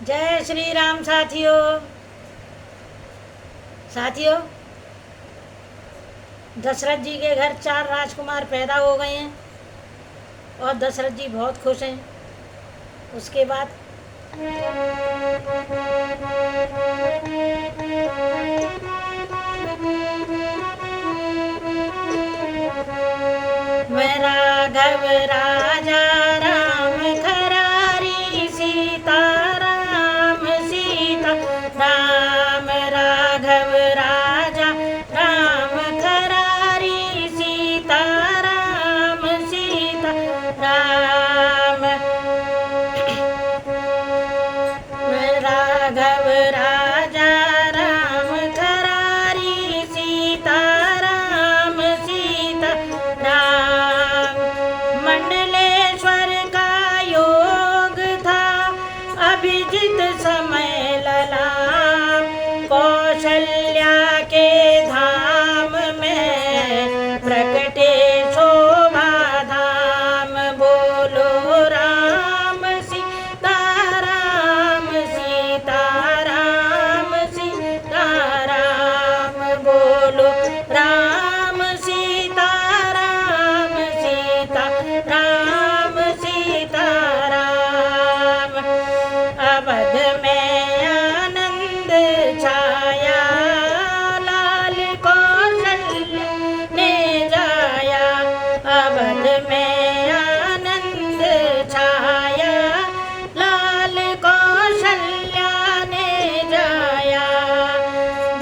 जय श्री राम साथियों। दशरथ जी के घर 4 राजकुमार पैदा हो गए हैं और दशरथ जी बहुत खुश हैं। उसके बाद मैं राघव राजा राम खरारी सीता राम सीता राम राघव राजा राम खरारी सीता राम सीता राम मैं राघव राजा राम खरारी सीता राम सीता राम मंडलेश्वर का योग था अभिजित समय ललाम कौशल्या के धाम में प्रकटे शोभा धाम बोलो राम सीता राम सीता राम सीता राम बोलो राम सीता राम सीता राम सीता राम अवध में आनंद छाया लाल कौशल्या ने जाया अवध में आनंद छाया लाल कौशल्या ने जाया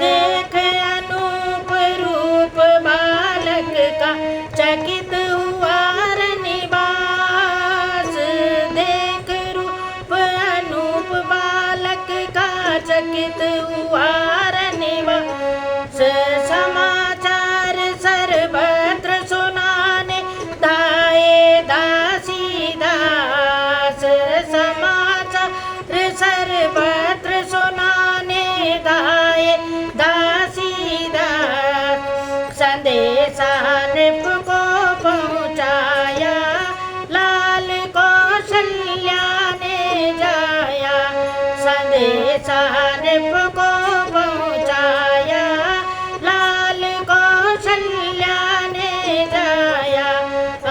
देख अनूप रूप बालक का चकित हुआ निवास देख रूप अनूप बालक का चकित हुआ निवास समाचार सर्वत्र सुनाने धाये दासी दास समाचार सर्वत्र सुनाने धाये दासी दास संदेशा नृप को पहुँचाया लाल कौशल्या ने जाया संदेशा नृप को पहुँचाया लाल कौशल्या ने जाया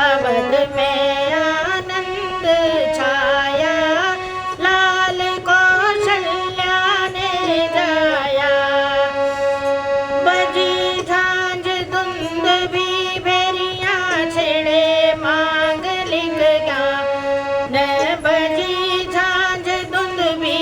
अवध में आनंद छाया लाल कौशल्या ने जाया बजी झांझ धुंध भी भेरियाँ छिड़े मांगलिक गान बजी झांझ धुंध भी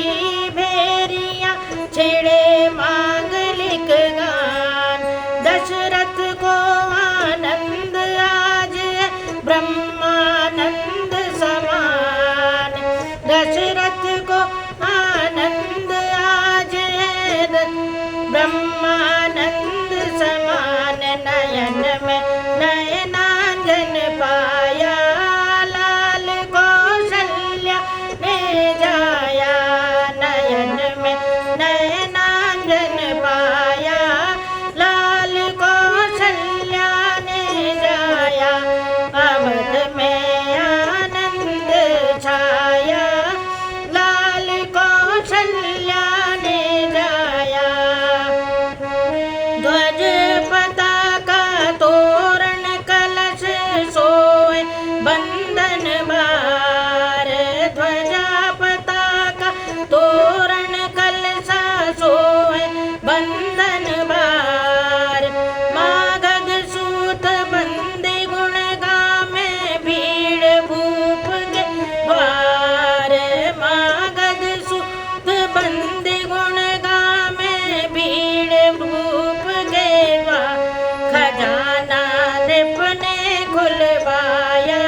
भेरियाँ छिड़े मांगलिक गान दशरथ को आनंद आज है ब्रह्मानंद समान दशरथ को आनंद आज है ब्रह्मानंद समान नयन में नयनांजन पाया लाल कौशल्या ने जाया नयन में नयनांजन पाया लाल कौशल्या ने जाया अवध में आनंद छाया लाल कौशल्या ने जाया ध्वज पताका तोरण कलश सोए बंधन बार ध्वजा पताका तोरण कलशा सोए बंधन बार मागध सूत बंदे गुण गामे भीड़ भूप के द्वार मागध सूत बंदे गुण गामे भीड़ भूप के द्वार खजाना नृप ने खुलवाया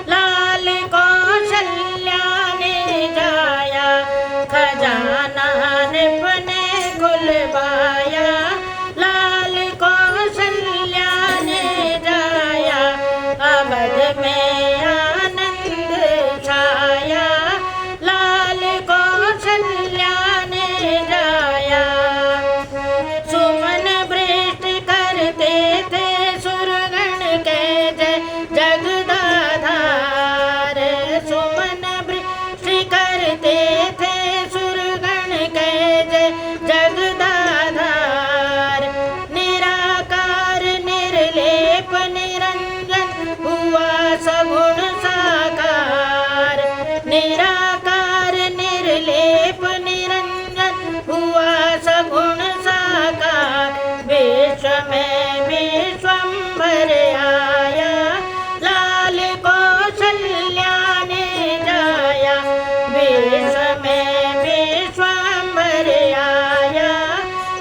लाल कौशल्या ने जाया खजाना नृप ने खुलवाया लाल कौशल्या ने जाया अवध में आनंद छाया लाल कौशल्या ने जाया सुमन वृष्ट करते थे सुरगण के जय जगदाधार सुमन वृष्ट करते थे सुर विश्व में विश्वम्भर आया,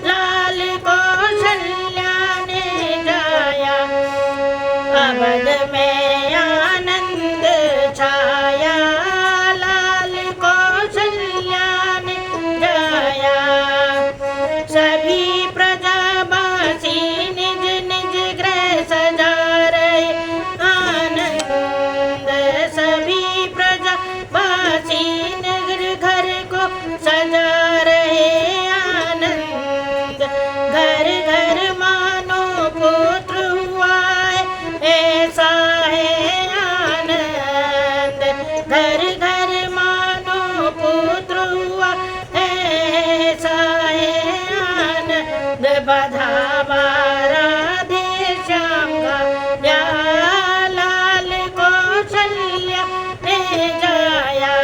लाल कौशल्या ने जाया। अवध में आनंद छाया, लाल कौशल्या ने जाया। सभी प्रजावासी निज निज गृह सजा रहे आनंद, सभी प्रजावासी निज घर को सजा रहे आनंद। घर घर मानो पुत्र हुआ है, ऐसा है आनंद। घर घर मानो पुत्र हुआ, ऐसा है आनंद। बधावा राधे श्याम गाया, लाल कौशल्या ने जाया।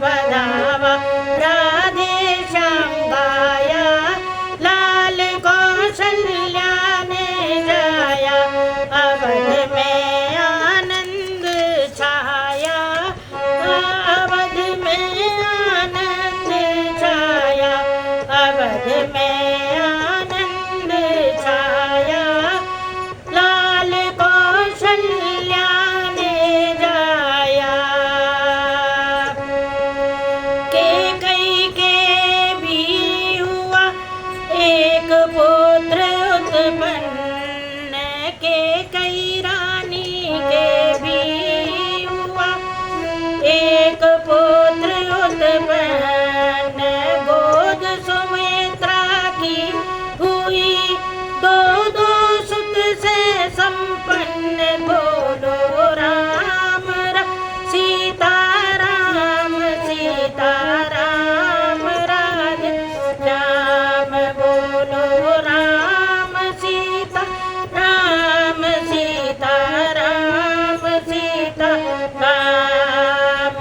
बधावा राधे श्याम गाया, लाल कौशल्या ने जाया। अवध में आनंद छाया, अवध में आनंद छाया। अवध में आनंद छाया, लाल कौशल्या ने जाया। कैकेयी के भी हुआ एक पुत्र उत्पन्न, कैकेयी रानी के भी हुआ एक पुत्र उत्पन्न। गोद सुमित्रा की हुई दो दो सुत से संपन्न। बोलो राम राम सीता राम, सीता राम राधे श्याम। बोलो राम सीता राम, सीता राम, सीता राम।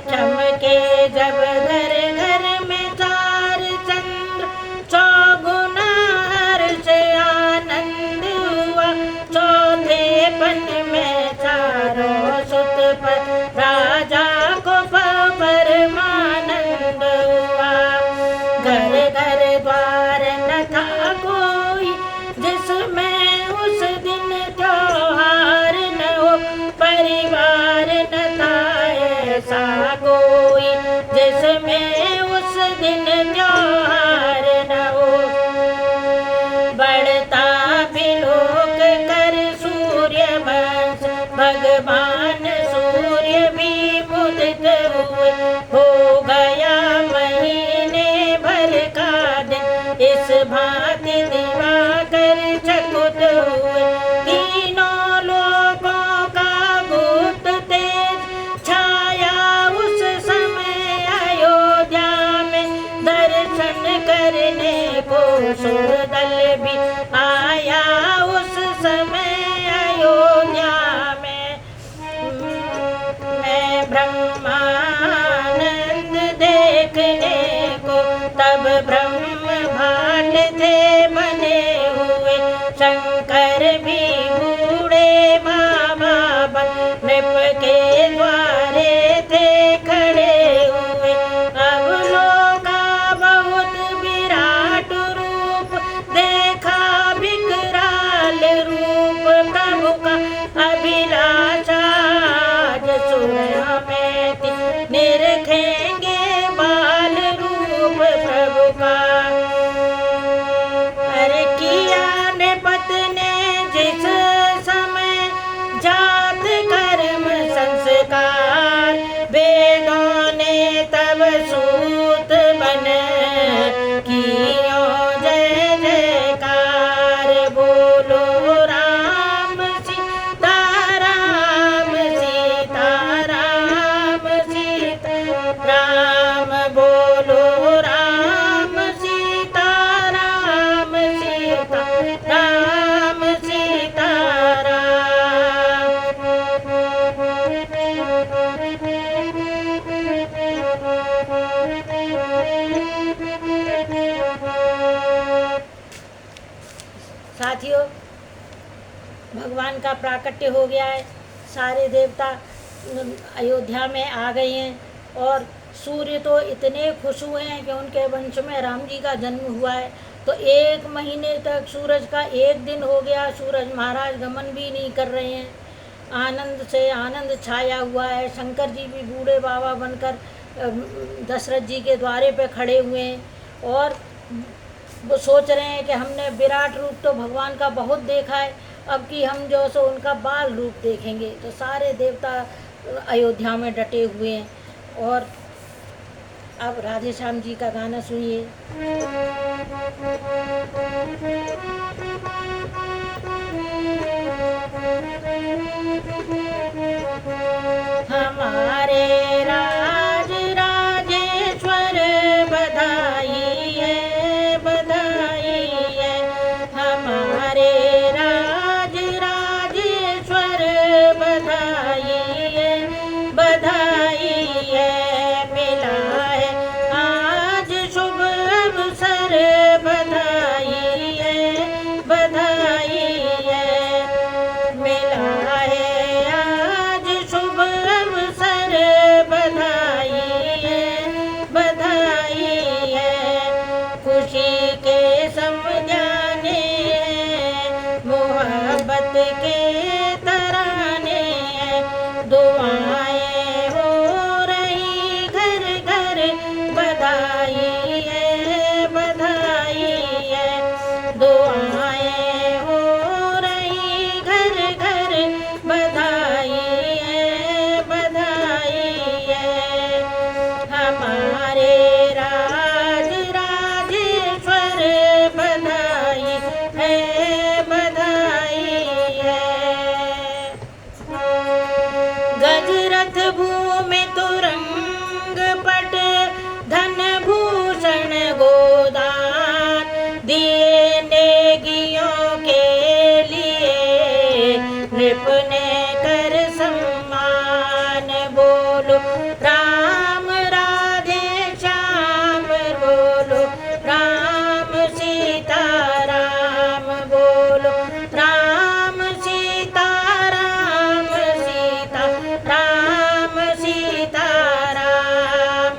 चमके जब घर घर में चार चंद्र, चौगुना हर्ष आनंद हुआ। चौथे पन में चारों सुत पर राजा को परमानंद हुआ। घर घर द्वार न था कोई, जिसमें उस दिन त्योहार न हो। परिवार न था ऐसा कोई, जिसमें उस दिन त्योहार न हो। बढ़ता बिलोक कर सूर्य वंश, भगवान सूर्य भी मुदित हुए। हो गया महीने भर का दिन, इस भांति दिवाकर चकित हुए। तीनों लोकों का गुप्त तेज छाया उस समय अयोध्या में। दर्शन करने को सुरदल भी आया उस समय अयोध्या में। मैं ब्रह्मानंद देखने को तब ब्रह्म भाट थे बने हुए। शंकर भी बूढ़े बाबा बन नृप के द्वारे थे खड़े हुए। अब लोका बहुत विराट रूप देखा, विकराल रूप प्रभु का अभिलाषा। आज सुना में निरखेंगे बाल रूप प्रभु का। अरे किया नृपत ने जिस समय जात कर्म संस्कार, वेदों ने तब सूत बन कियो जय जयकार। बोलो राम सीता राम, सीता राम, सीता राम। बोलो राम सीता राम, सीता राम, सीता साथियों, भगवान का प्राकट्य हो गया है। सारे देवता अयोध्या में आ गए हैं और सूर्य तो इतने खुश हुए हैं कि उनके वंश में राम जी का जन्म हुआ है। तो 1 महीने तक सूरज का 1 दिन हो गया, सूरज महाराज गमन भी नहीं कर रहे हैं। आनंद से आनंद छाया हुआ है। शंकर जी भी बूढ़े बाबा बनकर दशरथ जी के द्वारे पे खड़े हुए हैं और वो सोच रहे हैं कि हमने विराट रूप तो भगवान का बहुत देखा है, अब कि हम जो सो उनका बाल रूप देखेंगे। तो सारे देवता अयोध्या में डटे हुए हैं। और अब राधे श्याम जी का गाना सुनिए। हमारे राज राजेश्वर बधाई है, बधाई है। हमारे राज राजेश्वर बधाई है, बधाई है। मिला है आज शुभ अवसर, बधाई है, बधाई है। मिला है आज शुभ अवसर, बधाई है, बधाई है। खुशी के समझाने मोहब्बत के तराने, दुआएं हो रही घर घर, बधाई है, बधाई है। दुआएं हो रही घर घर, बधाई है, बधाई है। हमारे राज राजेश्वर बधाई है, बधाई है। गजरथ भूमि तुरंग पट, धन भूषण गोदान, दिए नेगियों के लिए नृप ने कर सम्मान। बोलो राम राधे श्याम, बोलो राम सीता राम, बोलो राम सीता राम, सीता राम, सीता राम।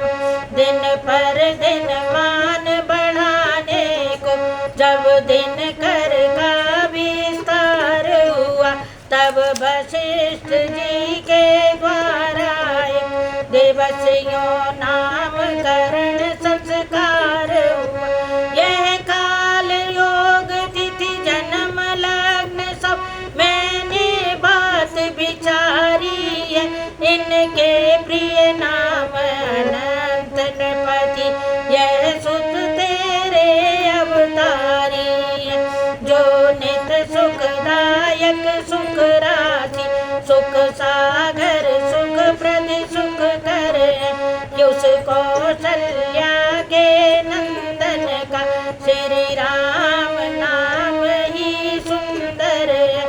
दिन पर दिन मान बढ़ाने को जब दिन कर का विस्तार हुआ, तब वशिष्ठ जी के द्वारा देवस्यों नामकरण संस्कार हुआ। यह काल योग तिथि जन्म लग्न सब मैंने बात विचारी है। इनके प्रिय नाम अनंत नृपति, यह सुत तेरे अवतारी है। जो नित सुखदायक सुख राशि, सुख सागर सुख प्रद सुख कर, उस कौशल्या के नंदन का श्री राम नाम ही सुंदर है।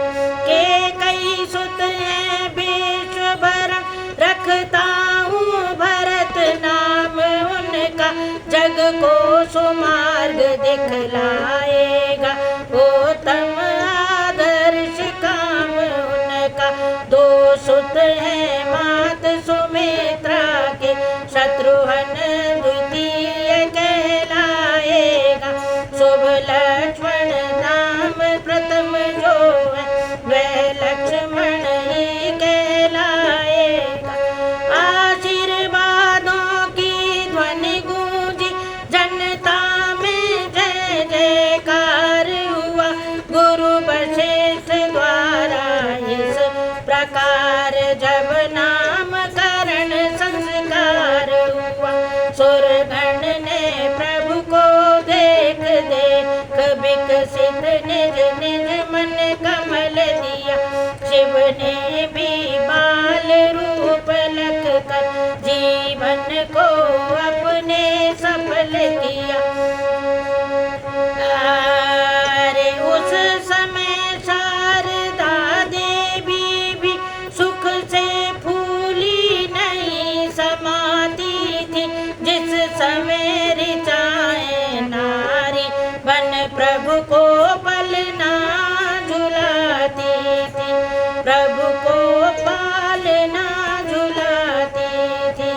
के कई सुत है विश्व भर, रखता हूँ भरत नाम उनका, जग को सुमार्ग दिखलाएगा, उत्तम आदर्श काम उनका। 2 सुत है मात सुमित्रा के, शत्रुघ्न द्वितीय कहलाएगा। शुभ लक्ष्मण नाम प्रथम जो है, वह लक्ष्मण ही कहलाएगा। आशीर्वादों की ध्वनि गूंजी, जनता में जय जयकार हुआ। गुरु वशिष्ठ द्वारा इस प्रकार जब नामकरण संस्कार हुआ, सुरगण ने प्रभु को देख देख विकसित निज निज मन कमल दिया। शिव ने भी बाल रूप लख कर जीवन को अपने सफल किया। अरे उस समय शारदा देवी भी सुख से फूली नहीं समाती थी। जिस समय ऋचाएं नारी बन प्रभु को पलना झुलाती थी, प्रभु को पालना झुलाती थी।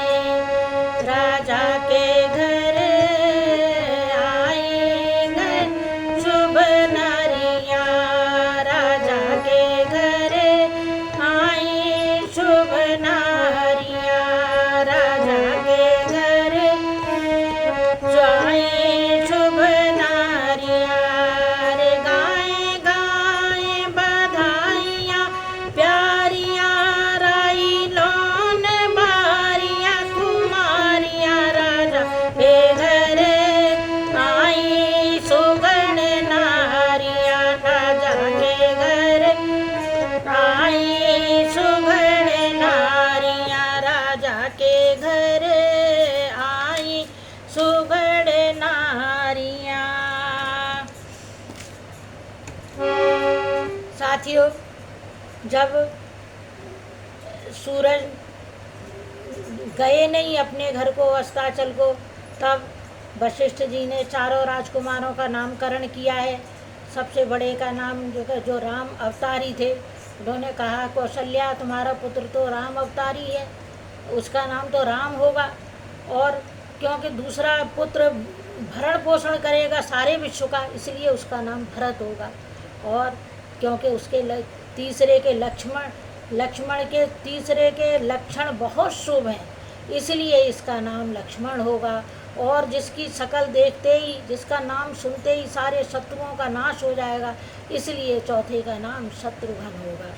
साथियों, जब सूरज गए नहीं अपने घर को, अस्ताचल को, तब वशिष्ठ जी ने चारों राजकुमारों का नामकरण किया है। सबसे बड़े का नाम जो राम अवतारी थे, उन्होंने कहा कौशल्या तुम्हारा पुत्र तो राम अवतारी है, उसका नाम तो राम होगा। और क्योंकि दूसरा पुत्र भरण पोषण करेगा सारे विश्व का, इसलिए उसका नाम भरत होगा। और क्योंकि उसके तीसरे के लक्ष्मण के तीसरे के लक्षण बहुत शुभ हैं, इसलिए इसका नाम लक्ष्मण होगा। और जिसकी शक्ल देखते ही, जिसका नाम सुनते ही सारे शत्रुओं का नाश हो जाएगा, इसलिए चौथे का नाम शत्रुघ्न होगा।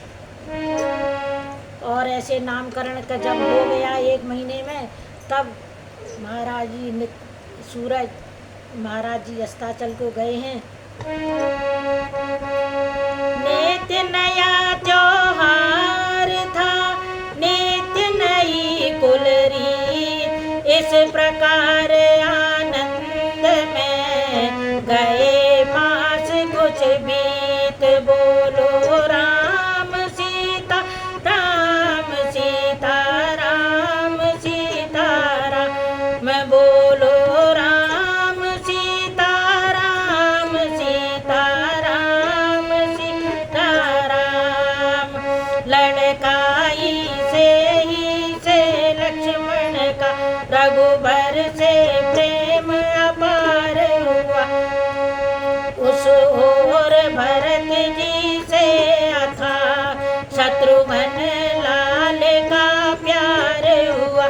और ऐसे नामकरण का जब हो गया 1 महीने में, तब महाराज जी सूरज महाराज जी अस्ताचल को गए हैं। नित्य नया त्योहार था, नित्य नई कुल रीत, इस प्रकार आनंद में गए मास कुछ बीत। बोलो राम सीता राम सीता राम सीता राम, बोलो राम सीता राम सीता राम सीता राम। लड़काई से ही से लक्ष्मण का, रघुबर से प्रेम अपार हुआ। उस ओर भरत जी से अथा, शत्रुघ्न लाल का प्यार हुआ।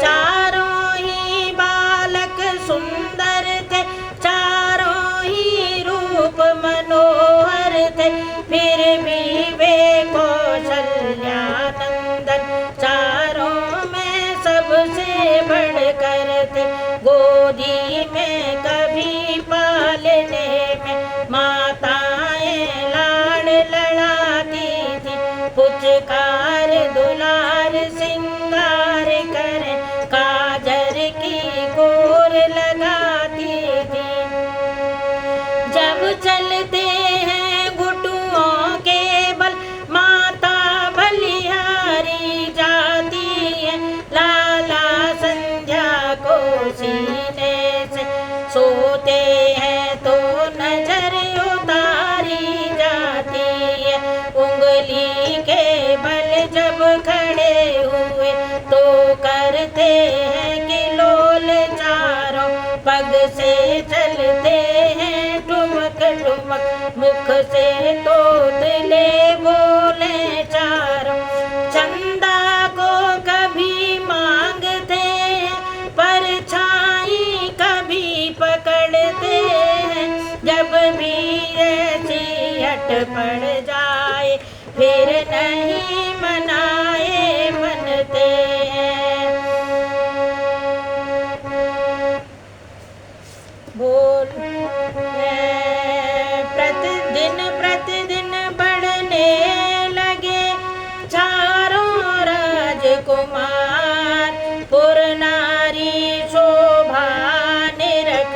चारों ही बालक सुंदर थे, चारों ही रूप मनोहर थे, फिर भी वे कौशल्या नंदन चारों में सबसे बढ़कर थे। गोदी में कभी पालने में माताएं लाड़ लड़ाती थी, पुचकार दुलार सिंगार कर काजर की गोर लगाती थी। जब चलते हैं घुटुओं के बल, माता बलिहारी जाती है। लाला संध्या को सीने से सोते हैं तो नजर उतारी जाती है। उंगली के बल जब खड़े हुए तो करते हैं किलोल चारों, पग से चलते हैं ठुमक ठुमक, मुख से तोतले बोले चारों। चंदा को कभी मांगते हैं, परछाई कभी पकड़ते हैं। जब भी ऐसी हट पड़ जाए, फिर नहीं मनाए मनते हैं। बोल प्रतिदिन बढ़ने लगे चारों राजकुमार, पुर नारी शोभा निरख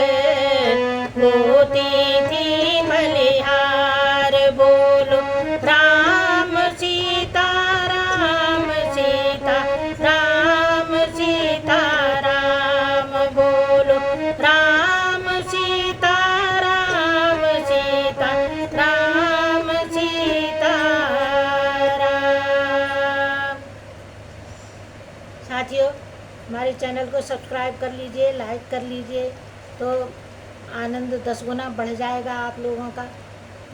होती थी बलिहार। बोलो राम सीता राम सीता राम सीता राम, बोलो राम सीता राम सीता राम सीता राम। साथियों, हमारे चैनल को सब्सक्राइब कर लीजिए, लाइक कर लीजिए, तो आनंद 10 गुना बढ़ जाएगा आप लोगों का।